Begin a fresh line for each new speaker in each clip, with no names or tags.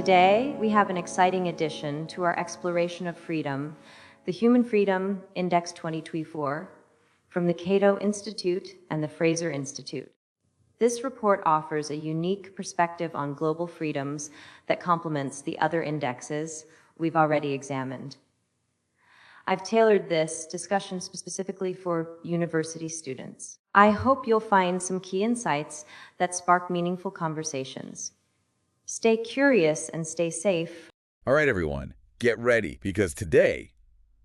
Today, we have an exciting addition to our exploration of freedom, the Human Freedom Index 2024, from the CATO Institute and the Fraser Institute. This report offers a unique perspective on global freedoms that complements the other indexes we've already examined. I've tailored this discussion specifically for university students. I hope you'll find some key insights that spark meaningful conversations. Stay curious and stay safe.
All right, everyone, get ready, because today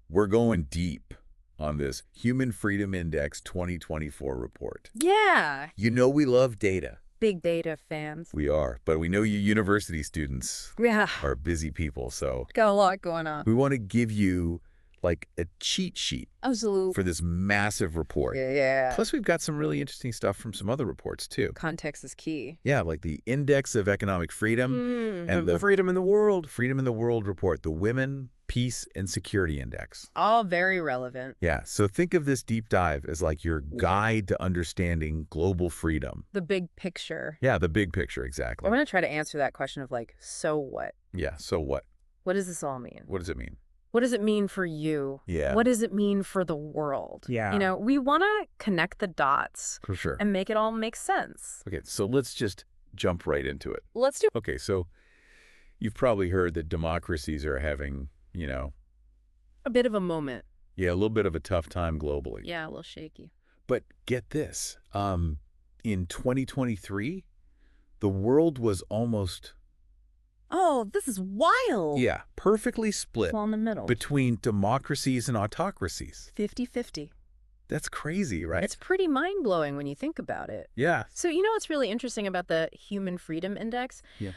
we're going deep on this Human Freedom Index 2024 report.
Yeah.
You know we love data.
Big data fans.
We are, but we know you university students
Yeah.
are busy people, so
Got a lot going on.
we want to give you like a cheat sheet
Absolutely.
for this massive report.
Yeah.
Plus, we've got some really interesting stuff from some other reports, too.
Context is key.
Yeah, like the Index of Economic Freedom and the
Freedom in the World.
Freedom in the World report, the Women, Peace, and Security Index.
All very relevant.
Yeah, so think of this deep dive as like your guide to understanding global freedom.
The big picture.
Yeah, the big picture, exactly.
I'm going to try to answer that question of like, so what?
Yeah, so what?
What does this all mean?
What does it mean?
What does it mean for you?
Yeah.
What does it mean for the world?
Yeah.
You know, we want to connect the dots
For sure.
and make it all make sense.
Okay, so let's just jump right into it.
Let's do
Okay, so you've probably heard that democracies are having,
a bit of a moment.
a little bit of a tough time globally.
Yeah, a little shaky.
But get this, in 2023, the world was almost,
Oh, this is wild.
perfectly split
Fall in the middle.
between democracies and autocracies.
50-50.
That's crazy, right?
It's pretty mind-blowing when you think about it.
Yeah.
So you know what's really interesting about the Human Freedom Index?
Yeah.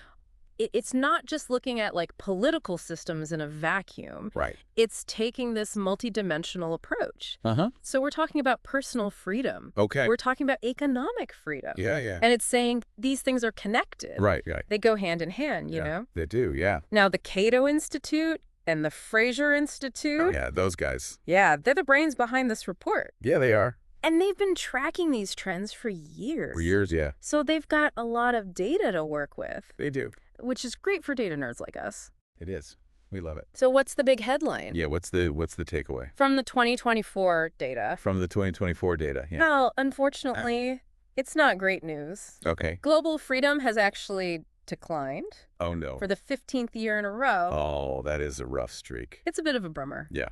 It's not just looking at like political systems in a vacuum.
Right.
It's taking this multidimensional approach.
Uh-huh.
So we're talking about personal freedom.
Okay.
We're talking about economic freedom.
Yeah.
And it's saying these things are connected.
Right.
They go hand in hand, you know?
They do, yeah.
Now, the Cato Institute and the Fraser Institute.
Oh, yeah, those guys.
Yeah, they're the brains behind this report.
Yeah, they are.
And they've been tracking these trends for years.
For years, yeah.
So they've got a lot of data to work with,
They do.
which is great for data nerds like us.
It is. We love it.
So what's the big headline?
Yeah, what's the takeaway?
From the 2024 data.
From the 2024 data, yeah.
Well, unfortunately, it's not great news.
Okay.
Global freedom has actually declined
Oh, no.
for the 15th year in a row.
Oh, that is a rough streak.
It's a bit of a bummer.
Yeah.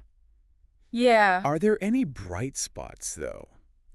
Yeah.
Are there any bright spots, though?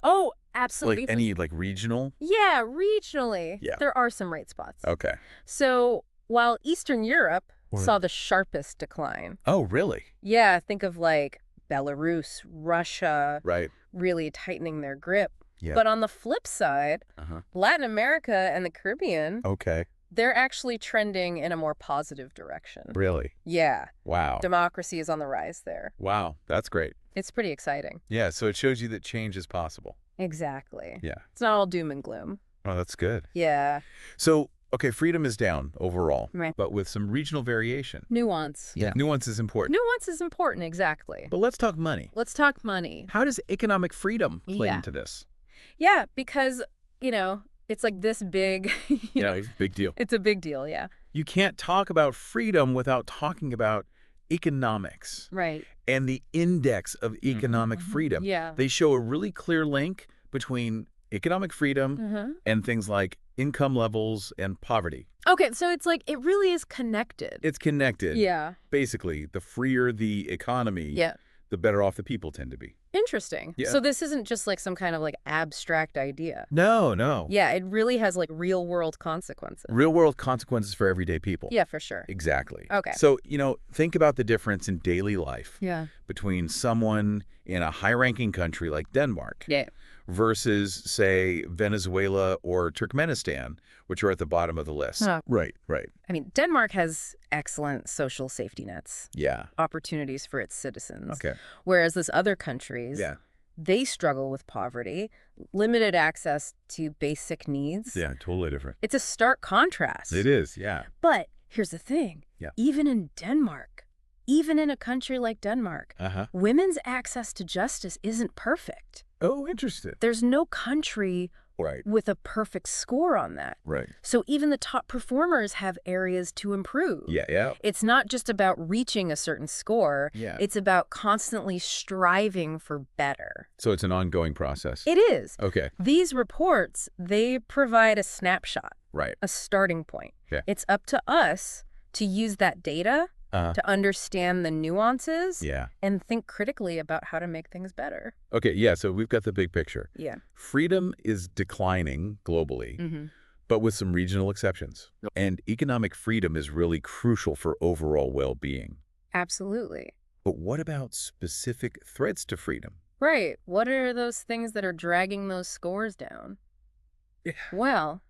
Oh, absolutely.
Like any, regional?
Yeah, regionally.
Yeah.
There are some bright spots.
Okay.
So while Eastern Europe
Or-
saw the sharpest decline.
Oh, really?
Yeah, think of like Belarus, Russia,
Right.
really tightening their grip.
Yeah.
But on the flip side,
Uh-huh.
Latin America and the Caribbean,
Okay.
they're actually trending in a more positive direction.
Really?
Yeah,
Wow.
democracy is on the rise there.
Wow. That's great.
It's pretty exciting.
Yeah, so it shows you that change is possible.
Exactly.
Yeah.
It's not all doom and gloom.
Oh, that's good.
Yeah.
So, okay, freedom is down overall,
Right.
but with some regional variation.
Nuance.
Yeah. Nuance is important.
Nuance is important, exactly.
But let's talk money.
Let's talk money.
How does economic freedom play
Yeah.
into this?
Yeah, because, it's like this big.
Big deal.
It's a big deal, yeah.
You can't talk about freedom without talking about economics
Right.
and the index of economic freedom.
Yeah.
They show a really clear link between economic freedom and things like income levels and poverty.
Okay, so it's like, it really is connected.
It's connected.
Yeah.
Basically, the freer the economy,
Yeah.
the better off the people tend to be.
Interesting.
Yeah.
So this isn't just like some kind of like abstract idea.
No.
Yeah, it really has like real world consequences.
Real world consequences for everyday people.
Yeah, for sure.
Exactly.
Okay.
So, think about the difference in daily life
Yeah.
between someone in a high-ranking country like Denmark
Yeah.
versus, say, Venezuela or Turkmenistan, which are at the bottom of the list.
Huh.
Right.
I mean, Denmark has excellent social safety nets,
Yeah.
opportunities for its citizens.
Okay.
Whereas those other countries,
Yeah.
they struggle with poverty, limited access to basic needs.
Yeah, totally different.
It's a stark contrast.
It is, yeah.
But here's the thing.
Yeah.
Even in Denmark, even in a country like Denmark,
Uh-huh.
women's access to justice isn't perfect.
Oh, interesting.
There's no country
Right.
with a perfect score on that.
Right.
So even the top performers have areas to improve.
Yeah.
It's not just about reaching a certain score.
Yeah.
It's about constantly striving for better.
So it's an ongoing process.
It is.
Okay.
These reports, they provide a snapshot,
Right.
a starting point.
Yeah.
It's up to us to use that data to understand the nuances
Yeah.
and think critically about how to make things better.
Okay, yeah, so we've got the big picture.
Yeah.
Freedom is declining globally, but with some regional exceptions. And economic freedom is really crucial for overall well-being.
Absolutely.
But what about specific threats to freedom?
Right. What are those things that are dragging those scores down?
Yeah.
Well,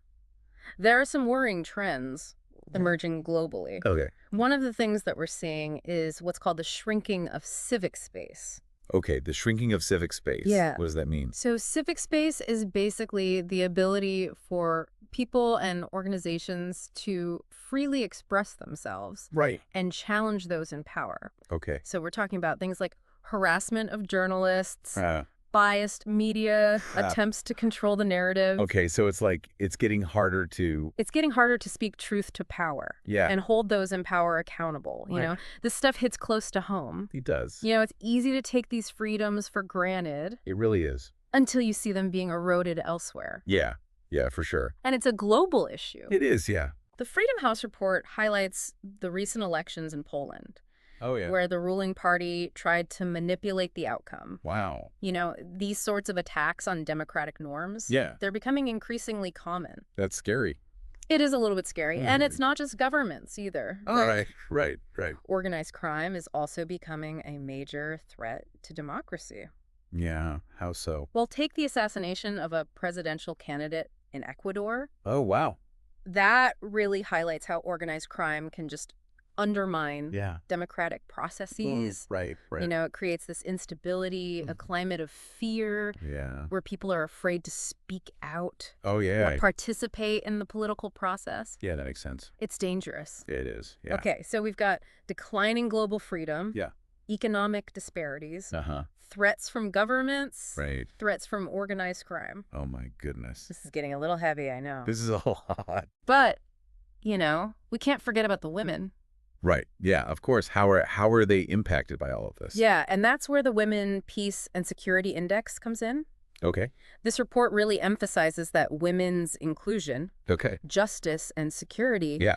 there are some worrying trends emerging globally.
Okay.
One of the things that we're seeing is what's called the shrinking of civic space.
Okay, the shrinking of civic space.
Yeah.
What does that mean?
So civic space is basically the ability for people and organizations to freely express themselves
Right.
and challenge those in power.
Okay.
So we're talking about things like harassment of journalists,
Uh,
biased media, attempts to control the narrative.
okay, so it's like it's getting harder to...
It's getting harder to speak truth to power and hold those in power accountable. You know, this stuff hits close to home.
It does.
You know, it's easy to take these freedoms for granted
It really is.
until you see them being eroded elsewhere.
Yeah, for sure.
And it's a global issue.
It is, yeah.
The Freedom House report highlights the recent elections in Poland,
Oh, yeah.
where the ruling party tried to manipulate the outcome.
Wow.
You know, these sorts of attacks on democratic norms, they're becoming increasingly common.
That's scary.
It is a little bit scary. And it's not just governments either.
Right.
Organized crime is also becoming a major threat to democracy.
Yeah, how so?
Well, take the assassination of a presidential candidate in Ecuador.
Oh, wow.
That really highlights how organized crime can just undermine democratic processes.
Right.
You know, it creates this instability, a climate of fear, where people are afraid to speak out,
Oh, yeah.
or participate in the political process.
Yeah, that makes sense.
It's dangerous.
It is, yeah.
Okay, so we've got declining global freedom,
Yeah.
economic disparities,
Uh-huh.
threats from governments,
Right.
threats from organized crime.
Oh, my goodness.
This is getting a little heavy, I know.
This is a lot.
But, you know, we can't forget about the women.
Right. Yeah, of course. How are they impacted by all of this?
Yeah, and that's where the Women, Peace, and Security Index comes in.
Okay.
This report really emphasizes that women's inclusion,
Okay.
justice, and security,
Yeah.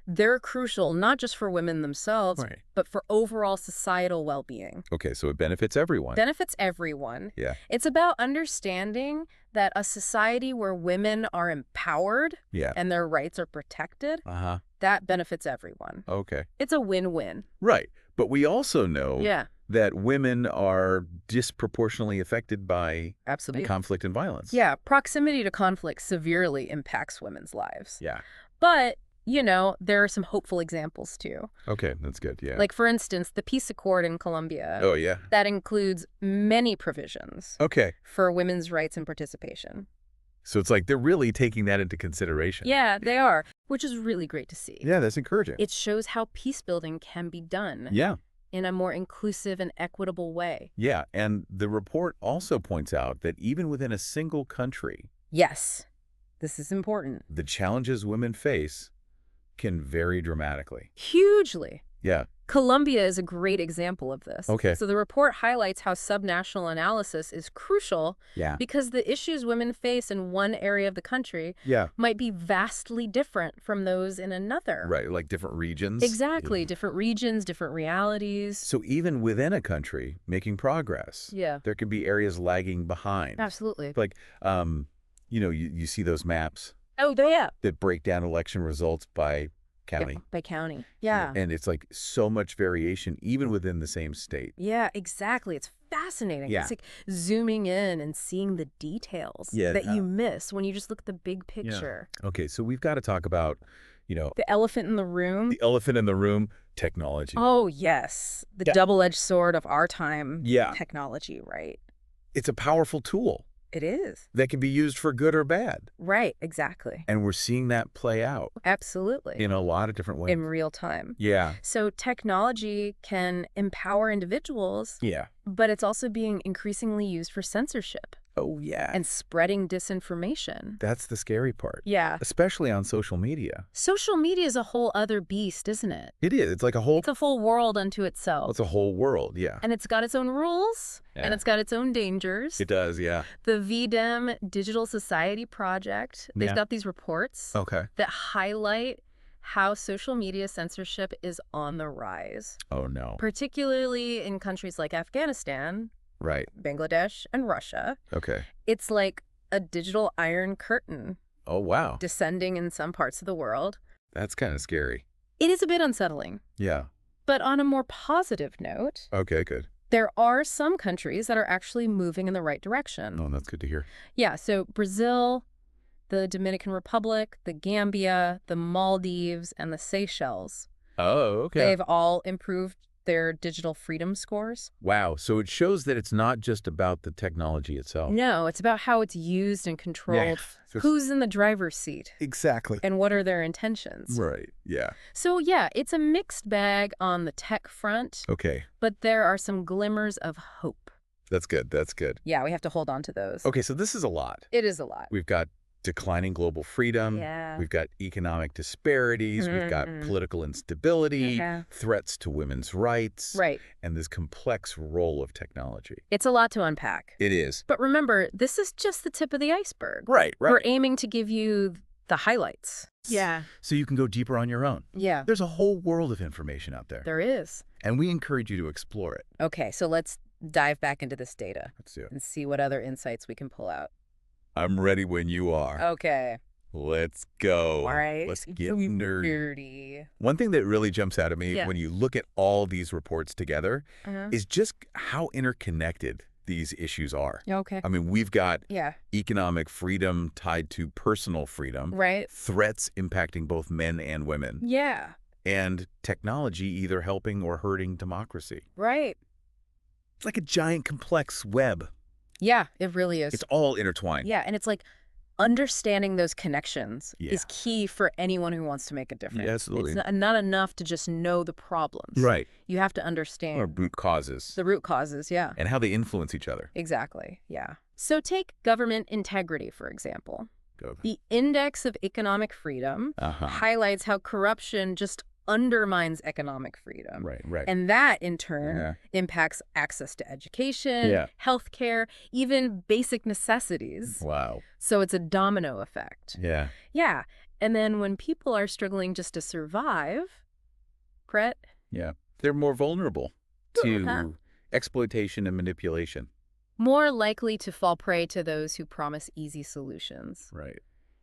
they're crucial not just for women themselves,
Right.
but for overall societal well-being.
Okay, so it benefits everyone.
Benefits everyone.
Yeah.
It's about understanding that a society where women are empowered
Yeah.
and their rights are protected,
Uh-huh.
that benefits everyone.
Okay.
It's a win-win.
Right. But we also know
Yeah,
that women are disproportionately affected by
absolutely.
conflict and violence.
Yeah, proximity to conflict severely impacts women's lives.
Yeah.
But, you know, there are some hopeful examples too.
Okay, that's good. Yeah.
Like, for instance, the peace accord in Colombia.
Oh, yeah.
That includes many provisions
Okay.
for women's rights and participation.
So it's like they're really taking that into consideration.
Yeah, they are, which is really great to see.
Yeah, that's encouraging.
It shows how peace building can be done
Yeah.
in a more inclusive and equitable way.
Yeah, and the report also points out that even within a single country,
Yes, this is important.
the challenges women face can vary dramatically.
Hugely.
Yeah.
Colombia is a great example of this.
Okay.
So the report highlights how subnational analysis is crucial
Yeah.
because the issues women face in one area of the country
Yeah.
might be vastly different from those in another.
Right, like different regions.
Exactly.
Yeah.
Different regions, different realities.
So even within a country making progress,
Yeah.
there can be areas lagging behind.
Absolutely.
Like, you know, you see those maps
Oh, yeah.
that break down election results by county.
Yeah, by county. Yeah.
And it's like so much variation even within the same state.
Yeah, exactly. It's fascinating.
Yeah.
It's like zooming in and seeing the details that you miss when you just look at the big picture.
Okay, so we've got to talk about, you know,
The elephant in the room.
the elephant in the room, technology.
Oh, yes. The double-edged sword of our time.
Yeah.
Technology, right?
It's a powerful tool
It is.
that can be used for good or bad.
Right, exactly.
And we're seeing that play out
Absolutely.
in a lot of different ways.
In real time.
Yeah.
So technology can empower individuals,
Yeah.
but it's also being increasingly used for censorship.
Oh, yeah.
and spreading disinformation.
That's the scary part.
Yeah.
Especially on social media.
Social media is a whole other beast, isn't it?
It is. It's like a whole...
It's a full world unto itself.
It's a whole world, yeah.
And it's got its own rules, and
Yeah.
it's got its own dangers.
It does, yeah.
The VDEM Digital Society Project, they've
Yeah.
got these reports
Okay.
that highlight how social media censorship is on the rise,
Oh, no.
particularly in countries like Afghanistan,
Right.
Bangladesh, and Russia.
Okay.
It's like a digital iron curtain
Oh, wow.
descending in some parts of the world.
That's kind of scary.
It is a bit unsettling.
Yeah.
But on a more positive note,
Okay, good.
there are some countries that are actually moving in the right direction.
Oh, that's good to hear.
Yeah, so Brazil, the Dominican Republic, the Gambia, the Maldives, and the Seychelles.
Oh, okay.
They've all improved their digital freedom scores.
Wow. So it shows that it's not just about the technology itself.
No, it's about how it's used and controlled,
So it's-
who's in the driver's seat,
Exactly.
and what are their intentions.
Right. Yeah.
So yeah, it's a mixed bag on the tech front,
Okay.
but there are some glimmers of hope.
That's good. That's good.
Yeah, we have to hold on to those.
Okay, so this is a lot.
It is a lot.
We've got declining global freedom.
Yeah.
We've got economic disparities. We've got political instability,
Mhm.
threats to women's rights,
Right.
and this complex role of technology.
It's a lot to unpack.
It is.
But remember, this is just the tip of the iceberg.
Right,
We're aiming to give you the highlights. Yeah.
So you can go deeper on your own.
Yeah,
There's a whole world of information out there,
there is.
and we encourage you to explore it.
Okay, so let's dive back into this data
Let's do it.
and see what other insights we can pull out.
I'm ready when you are.
Okay.
Let's go.
All right.
Let's get nerdy.
nerdy.
One thing that really jumps out at me
Yeah.
when you look at all these reports together
Uh-huh.
is just how interconnected these issues are.
Okay.
I mean, we've got
Yeah.
economic freedom tied to personal freedom,
Right.
threats impacting both men and women,
Yeah.
and technology either helping or hurting democracy.
Right.
It's like a giant complex web.
Yeah, it really is.
It's all intertwined.
Yeah, and it's like understanding those connections
Yeah.
is key for anyone who wants to make a difference.
Yeah, absolutely.
It's not enough to just know the problems.
Right.
You have to understand
Or root causes
the root causes, yeah.
and how they influence each other.
Exactly, yeah. So take government integrity, for example.
Go.
The Index of Economic Freedom
Uh-huh.
highlights how corruption just undermines economic freedom.
Right.
And that, in turn,
Yeah.
impacts access to education,
Yeah.
healthcare, even basic necessities.
Wow.
So it's a domino effect.
Yeah.
Yeah. And then when people are struggling just to survive, Brett,
Yeah. They're more vulnerable to
Uh-huh.
exploitation and manipulation.
more likely to fall prey to those who promise easy solutions,
Right.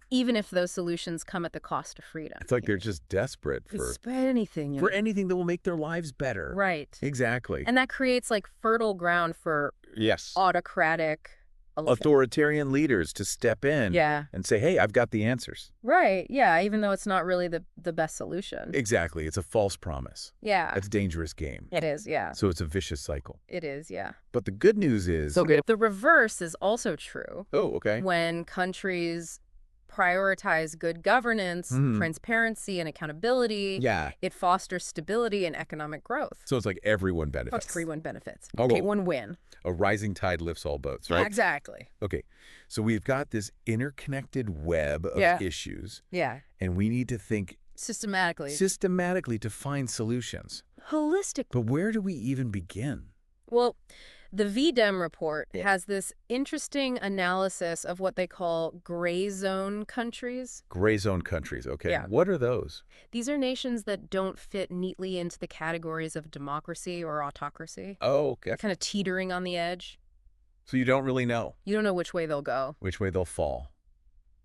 even if those solutions come at the cost of freedom.
It's like they're just desperate for
Spread anything. you
for
know.
anything that will make their lives better.
Right.
Exactly.
And that creates like fertile ground for
Yes.
autocratic
Authoritarian leaders to step in
Yeah.
and say, hey, I've got the answers.
Right. Yeah. Even though it's not really the best solution.
Exactly. It's a false promise.
Yeah.
That's a dangerous game.
It is. Yeah.
So it's a vicious cycle.
It is. Yeah.
But the good news is...
The reverse is also true.
Oh, okay.
When countries prioritize good governance,
Mhm.
transparency, and accountability,
Yeah.
it fosters stability and economic growth.
So it's like everyone benefits.
Everyone benefits.
Oh,
Okay,
well.
one win.
A rising tide lifts all boats, right?
Exactly.
Okay. So we've got this interconnected web of
Yeah.
issues,
Yeah.
and we need to think systematically to find solutions.
Holistic.
But where do we even begin?
Well, the VDEM report has this interesting analysis of what they call gray zone countries.
Gray zone countries. Okay.
Yeah.
What are those?
These are nations that don't fit neatly into the categories of democracy or autocracy,
Oh, okay.
kind of teetering on the edge.
So you don't really know
You don't know which way they'll go.
which way they'll fall.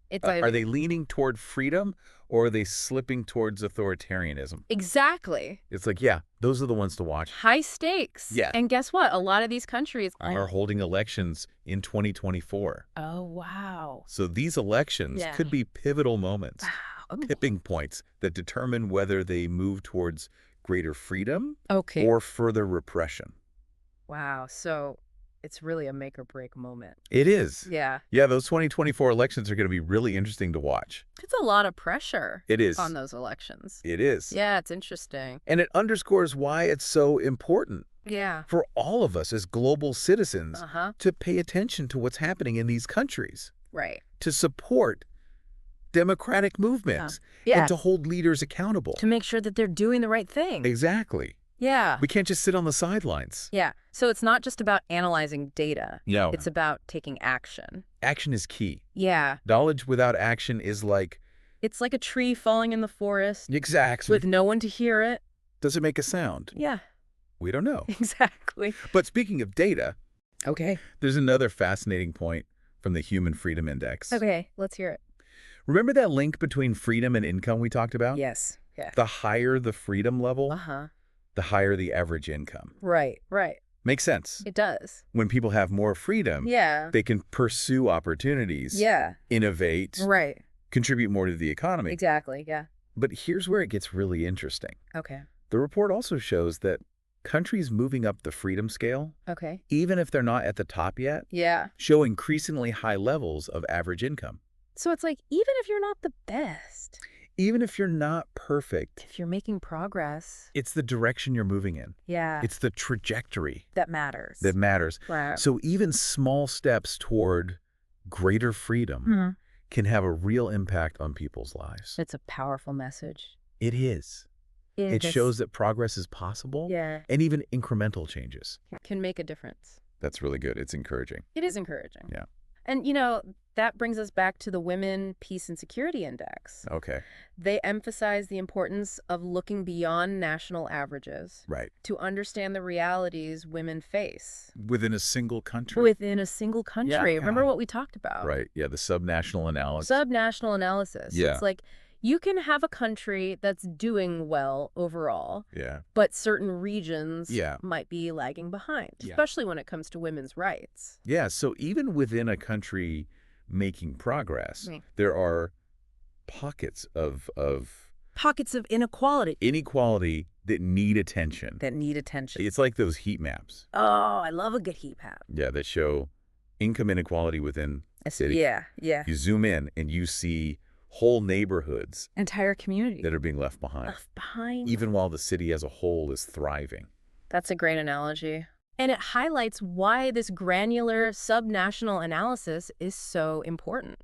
It's
Are they leaning toward freedom or are they slipping towards authoritarianism?
Exactly.
It's like, yeah, those are the ones to watch.
High stakes.
Yeah.
And guess what? A lot of these countries
Are holding elections in 2024.
Oh, wow.
So these elections
Yeah.
could be pivotal moments,
Wow.
tipping points that determine whether they move towards greater freedom
Okay.
or further repression.
Wow. So it's really a make or break moment.
It is.
Yeah.
Yeah, those 2024 elections are going to be really interesting to watch.
It's a lot of pressure
It is.
on those elections.
It is.
Yeah, it's interesting.
And it underscores why it's so important
Yeah.
for all of us as global citizens
Uh-huh.
to pay attention to what's happening in these countries,
Right.
to support democratic movements,
Yeah.
and to hold leaders accountable.
To make sure that they're doing the right thing.
Exactly.
Yeah.
We can't just sit on the sidelines.
Yeah. So it's not just about analyzing data.
No.
It's about taking action.
Action is key.
Yeah.
Knowledge without action is like...
It's like a tree falling in the forest
Exactly.
with no one to hear it.
Does it make a sound?
Yeah.
We don't know.
Exactly.
But speaking of data,
Okay.
there's another fascinating point from the Human Freedom Index.
Okay. Let's hear it.
Remember that link between freedom and income we talked about?
Yes. Yeah.
The higher the freedom level,
Uh-huh.
the higher the average income.
Right. Right.
Makes sense.
It does.
When people have more freedom,
Yeah.
they can pursue opportunities,
Yeah.
innovate,
Right.
contribute more to the economy.
Exactly. Yeah.
But here's where it gets really interesting.
Okay.
The report also shows that countries moving up the freedom scale,
Okay.
even if they're not at the top yet,
Yeah.
show increasingly high levels of average income.
So it's like, even if you're not the best,
Even if you're not perfect,
if you're making progress,
it's the direction you're moving in.
yeah,
It's the trajectory
that matters.
that matters.
Right.
So even small steps toward greater freedom
Mhm.
can have a real impact on people's lives.
It's a powerful message.
It is. It
is.
shows that progress is possible,
Yeah,
and even incremental changes.
can make a difference.
That's really good. It's encouraging.
It is encouraging.
Yeah.
And, that brings us back to the Women, Peace, and Security Index.
Okay.
They emphasize the importance of looking beyond national averages
Right.
to understand the realities women face
Within a single country.
within a single country.
Yeah.
Remember what we talked about?
Right. Yeah, the subnational analysis.
Subnational analysis.
Yeah.
It's like you can have a country that's doing well overall,
Yeah.
but certain regions
Yeah.
might be lagging behind,
Yeah.
especially when it comes to women's rights.
Yeah, so even within a country making progress,
Right.
there are pockets of
Pockets of inequality
inequality that need attention.
that need attention.
It's like those heat maps,
Oh, I love a good heat map.
yeah, that show income inequality within a city.
Yeah, yeah.
You zoom in and you see whole neighborhoods
Entire community.
that are being left behind,
Left behind.
even while the city as a whole is thriving.
That's a great analogy. And it highlights why this granular subnational analysis is so important.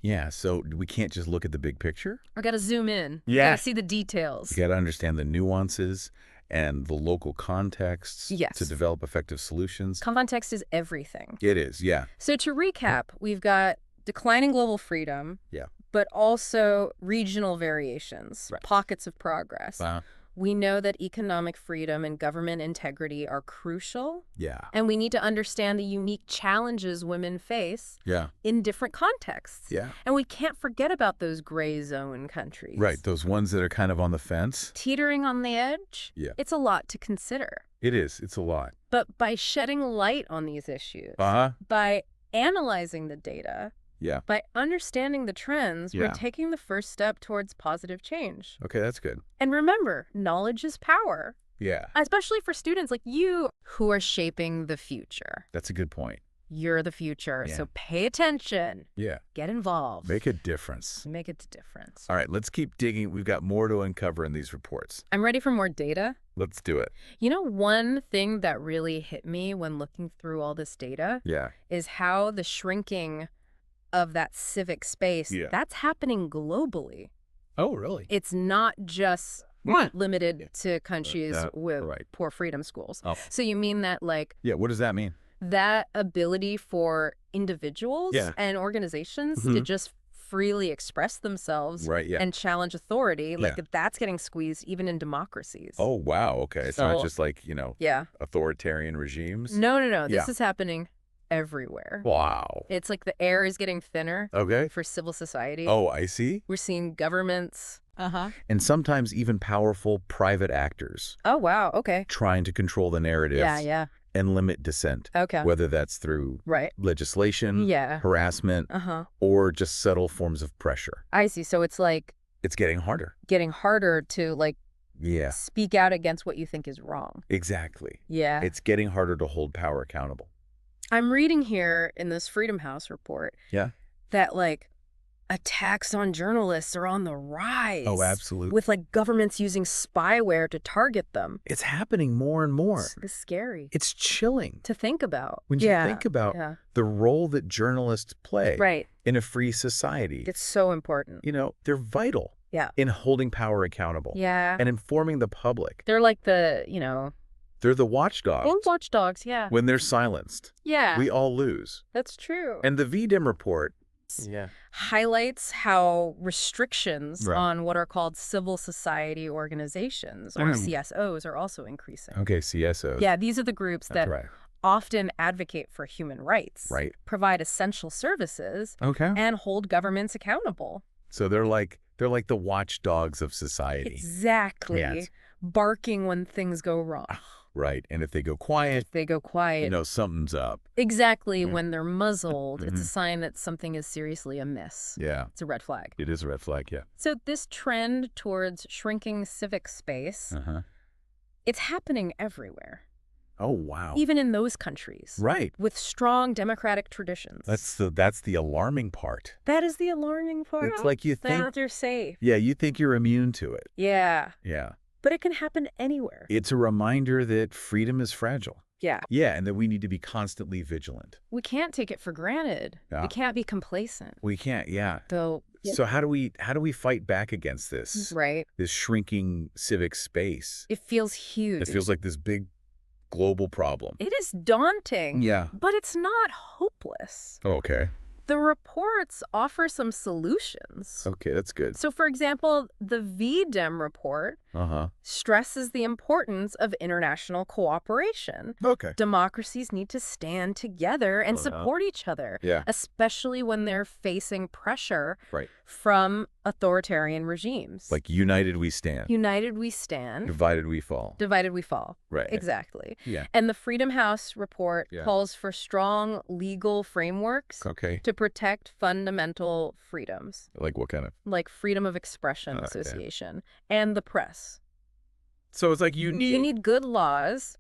Yeah, so we can't just look at the big picture.
I gotta zoom in.
Yeah.
Gotta see the details.
You got to understand the nuances and the local contexts
Yes.
to develop effective solutions.
Context is everything.
It is, yeah.
So to recap, we've got declining global freedom,
Yeah.
but also regional variations,
Right.
pockets of progress.
Wow.
We know that economic freedom and government integrity are crucial,
Yeah.
and we need to understand the unique challenges women face
Yeah.
in different contexts.
Yeah.
And we can't forget about those gray zone countries.
Right. Those ones that are kind of on the fence.
Teetering on the edge.
Yeah.
It's a lot to consider.
It is. It's a lot.
But by shedding light on these issues,
Uh-huh.
by analyzing the data,
Yeah.
by understanding the trends,
Yeah.
we're taking the first step towards positive change.
Okay, that's good.
And remember, knowledge is power,
Yeah.
especially for students like you who are shaping the future.
That's a good point.
You're the future,
Yeah.
so pay attention,
Yeah.
get involved.
Make a difference.
Make a difference.
All right, let's keep digging. We've got more to uncover in these reports.
I'm ready for more data.
Let's do it.
One thing that really hit me when looking through all this data
Yeah.
is how the shrinking of that civic space,
Yeah.
that's happening globally.
Oh, really?
It's not just limited to countries with
right.
poor freedom schools.
Oh.
So you mean that
Yeah, what does that mean?
that ability for individuals
Yeah.
and organizations to just freely express themselves
Right, yeah.
and challenge authority,
Yeah.
that's getting squeezed even in democracies.
Oh, wow. Okay. It's not
So-
just like,
Yeah.
authoritarian regimes.
No. This
Yeah.
is happening everywhere.
Wow.
It's like the air is getting thinner
Okay.
for civil society.
Oh, I see.
We're seeing governments.
And sometimes even powerful private actors
Oh, wow. Okay.
trying to control the narrative
Yeah.
and limit dissent,
Okay.
whether that's through
Right.
legislation,
Yeah.
harassment, or just subtle forms of pressure.
I see. So it's like
It's getting harder.
getting harder to
Yeah,
speak out against what you think is wrong.
exactly.
Yeah.
It's getting harder to hold power accountable.
I'm reading here in this Freedom House report
Yeah.
that attacks on journalists are on the rise.
Oh, absolutely.
With like governments using spyware to target them.
It's happening more and more.
It's scary
It's chilling
to think about.
when you think about the role that journalists play in a free society.
It's so important.
You know, they're vital in holding power accountable and informing the public.
They're like the, you know...
They're the watchdogs.
Watchdogs, When
they're silenced, we all lose.
That's true.
And the VDIM report
highlights how restrictions on what are called civil society organizations, or CSOs, are also increasing.
Okay, CSOs.
Yeah, these are the groups that often advocate for human rights, provide essential services, and hold governments accountable.
So they're like the watchdogs of society.
Exactly.
Yes.
Barking when things go wrong.
Right. And if they go quiet, you know, something's up.
Exactly. When they're muzzled, it's a sign that something is seriously amiss.
Yeah.
It's a red flag.
It is a red flag, yeah.
So this trend towards shrinking civic space, it's happening everywhere.
Oh, wow.
Even in those countries.
Right.
With strong democratic traditions.
That's the alarming part.
That is the alarming part.
It's like you think...
that you're safe.
Yeah, you think you're immune to it.
Yeah.
Yeah.
But it can happen anywhere.
It's a reminder that freedom is fragile.
Yeah.
Yeah, and that we need to be constantly vigilant.
We can't take it for granted.
Yeah.
We can't be complacent.
We can't, yeah.
Though.
So how do we fight back against this?
Right.
This shrinking civic space.
It feels huge.
It feels like this big global problem.
It is daunting.
Yeah.
But it's not hopeless.
Oh, okay.
The reports offer some solutions.
Okay, that's good.
So, for example, the VDIM report stresses the importance of international cooperation.
Okay.
Democracies need to stand together and support each other, especially when they're facing pressure from authoritarian regimes.
Like united we stand.
United we stand.
Divided we fall.
Divided we fall.
Right.
Exactly.
Yeah.
And the Freedom House report calls for strong legal frameworks to protect fundamental freedoms.
Like what kind of?
Like freedom of expression, association, and the press.
So it's like you
need good laws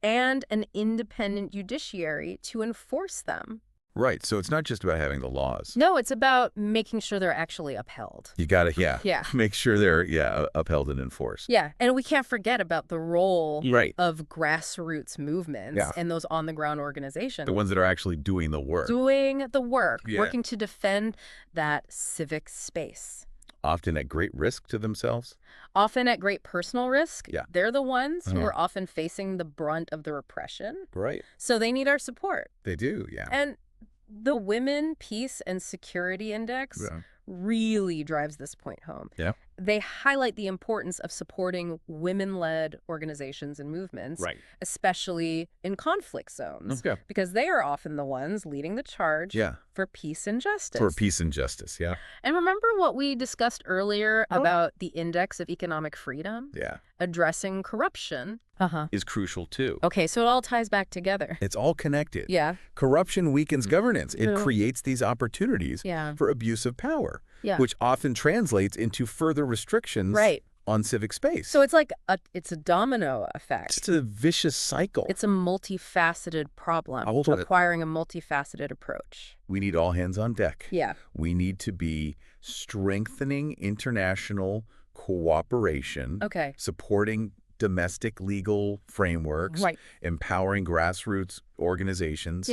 and
an independent judiciary to enforce them.
Right. So it's not just about having the laws.
No, it's about making sure they're actually upheld.
You got to, make sure they're, upheld and enforced.
Yeah. And we can't forget about the role of grassroots movements and those on-the-ground organizations.
The ones that are actually doing the work.
Working to defend that civic space.
Often at great risk to themselves.
Often at great personal risk.
Yeah.
They're the ones who are often facing the brunt of the repression.
Right.
So they need our support.
They do, yeah.
And the Women, Peace, and Security Index really drives this point home.
Yeah.
They highlight the importance of supporting women-led organizations and movements, especially in conflict zones, because they are often the ones leading the charge for peace and justice.
For peace and justice, yeah.
And remember what we discussed earlier about the Index of Economic Freedom?
Yeah.
Addressing corruption
is crucial too.
Okay, so it all ties back together.
It's all connected.
Yeah.
Corruption weakens governance. It creates these opportunities for abuse of power, which often translates into further restrictions on civic space.
So it's like it's a domino effect.
It's a vicious cycle.
It's a multifaceted problem requiring a multifaceted approach.
We need all hands on deck.
Yeah.
We need to be strengthening international cooperation, supporting domestic legal frameworks, empowering grassroots organizations,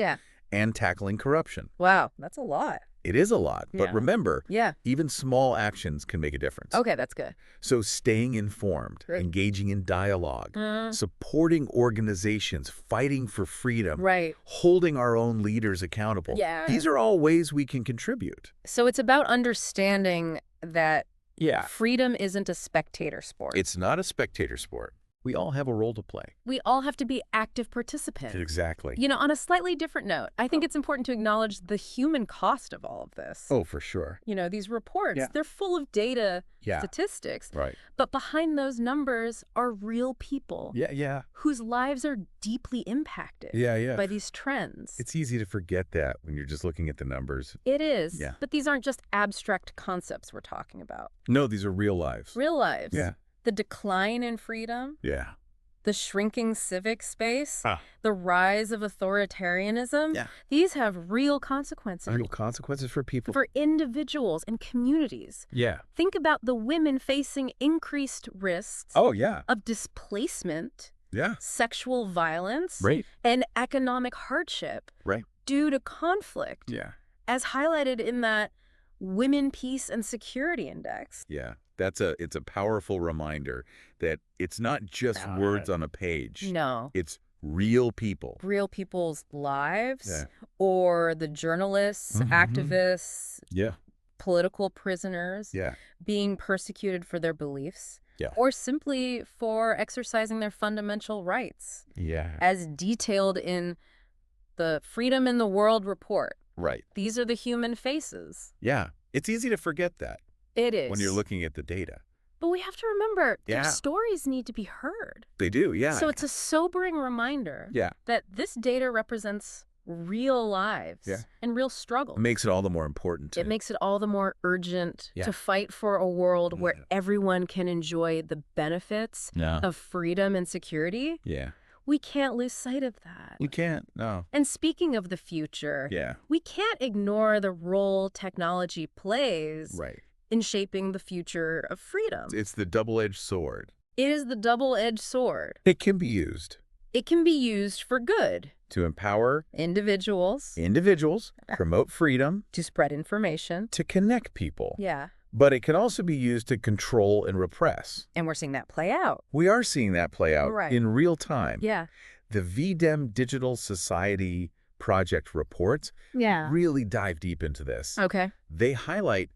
and tackling corruption.
Wow, that's a lot.
It is a lot, but remember, even small actions can make a difference.
Okay, that's good.
So staying informed, engaging in dialogue, supporting organizations, fighting for freedom, holding our own leaders accountable.
Yeah.
These are all ways we can contribute.
So it's about understanding that freedom isn't a spectator sport.
It's not a spectator sport. We all have a role to play.
We all have to be active participants.
Exactly.
You know, on a slightly different note, I think it's important to acknowledge the human cost of all of this.
Oh, for sure.
You know, these reports, they're full of data, statistics.
Right.
But behind those numbers are real people. Whose lives are deeply impacted by these trends.
It's easy to forget that when you're just looking at the numbers.
It is. Yeah. But these aren't just abstract concepts we're talking about.
No, these are real lives.
Real lives.
Yeah.
The decline in freedom.
Yeah.
the shrinking civic space, the rise of authoritarianism, these have real consequences.
Real consequences for people.
For individuals and communities.
Yeah.
Think about the women facing increased risks of displacement, sexual violence, and economic hardship due to conflict, as highlighted in that Women, Peace, and Security Index.
Yeah. It's a powerful reminder that it's not just words on a page.
No.
It's real people.
Real people's lives, or the journalists, activists, political prisoners being persecuted for their beliefs, or simply for exercising their fundamental rights, as detailed in the Freedom in the World report.
Right.
These are the human faces.
Yeah. It's easy to forget that.
It is.
When you're looking at the data.
But we have to remember, their stories need to be heard.
They do, yeah.
So it's a sobering reminder that this data represents real lives and real struggles.
It makes it all the more important.
It makes it all the more urgent to fight for a world where everyone can enjoy the benefits of freedom and security.
Yeah.
We can't lose sight of that.
We can't, no.
And speaking of the future, we can't ignore the role technology plays in shaping the future of freedom.
It's the double-edged sword.
It is the double-edged sword.
It can be used.
It can be used for good.
To empower
individuals,
promote freedom,
to spread information,
to connect people.
Yeah.
But it can also be used to control and repress.
And we're seeing that play out.
We are seeing that play out in real time.
Yeah.
The VDEM Digital Society Project reports really dive deep into this.
Okay.
They highlight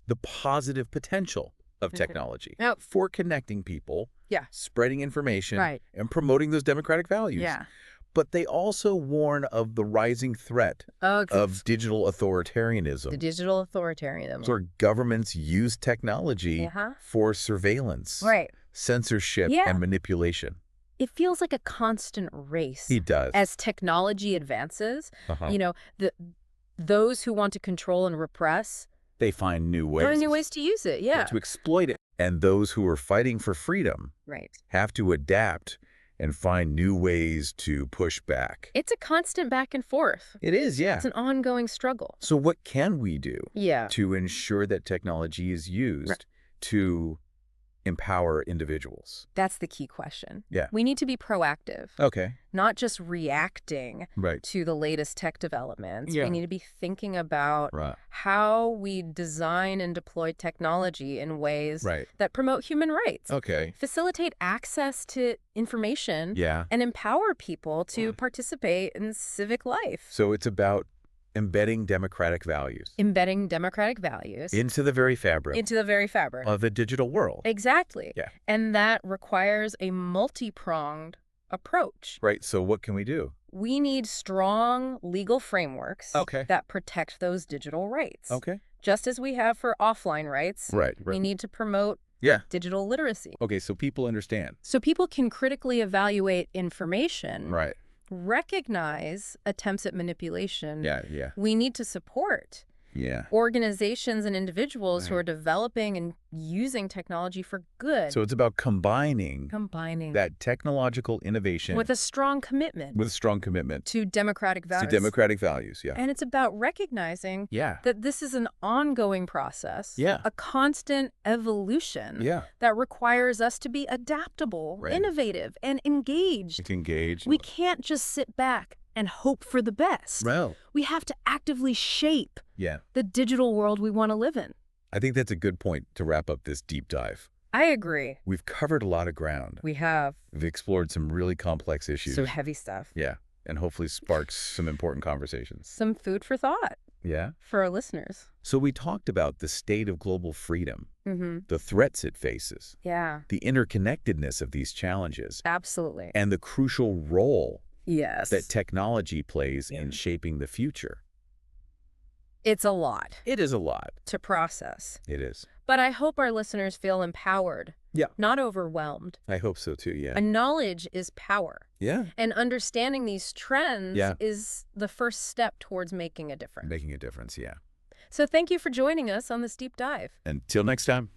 the positive potential of technology for connecting people, spreading information, and promoting those democratic values.
Yeah.
But they also warn of the rising threat of digital authoritarianism.
The digital authoritarianism.
Where governments use technology for surveillance, censorship, and manipulation.
It feels like a constant race.
It does.
As technology advances, you know, those who want to control and repress,
they find new ways.
Find new ways to use it,
to exploit it. And those who are fighting for freedom have to adapt and find new ways to push back.
It's a constant back and forth.
It is, yeah.
It's an ongoing struggle.
So what can we do
to
ensure that technology is used to empower individuals?
That's the key question.
Yeah.
We need to be proactive.
Okay.
Not just reacting to the latest tech developments. We need to be thinking about how we design and deploy technology in ways that promote human rights.
Okay.
Facilitate access to information and empower people to participate in civic life.
So it's about embedding democratic values.
Embedding democratic values.
Into the very fabric.
Into the very fabric.
Of the digital world.
Exactly.
Yeah.
And that requires a multi-pronged approach.
Right. So what can we do?
We need strong legal frameworks that protect those digital rights.
Okay.
Just as we have for offline rights.
Right.
We need to promote digital literacy.
Okay. So people understand.
So people can critically evaluate information.
Right.
Recognize attempts at manipulation.
Yeah.
We need to support organizations and individuals who are developing and using technology for good.
So it's about combining that technological innovation
with a strong commitment.
To
democratic values.
And
it's about recognizing that this is an ongoing process, a constant evolution that requires us to be adaptable, innovative, and engaged. We can't just sit back and hope for the best. We have to actively shape the digital world we want to live in.
I think that's a good point to wrap up this deep dive.
I agree.
We've covered a lot of ground.
We have.
We've explored some really complex issues.
Some heavy stuff.
Yeah, and hopefully sparked some important conversations.
Some food for thought.
Yeah.
For our listeners.
So we talked about the state of global freedom, the threats it faces, the interconnectedness of these challenges.
Absolutely.
And the crucial role that technology plays in shaping the future.
It's a lot.
It is a lot.
To process.
It is.
But I hope our listeners feel empowered.
Yeah.
Not overwhelmed.
I hope so too, yeah.
And knowledge is power.
Yeah.
And understanding these trends is the first step towards making a difference.
Making a difference, yeah.
So thank you for joining us on this deep dive.
Until next time.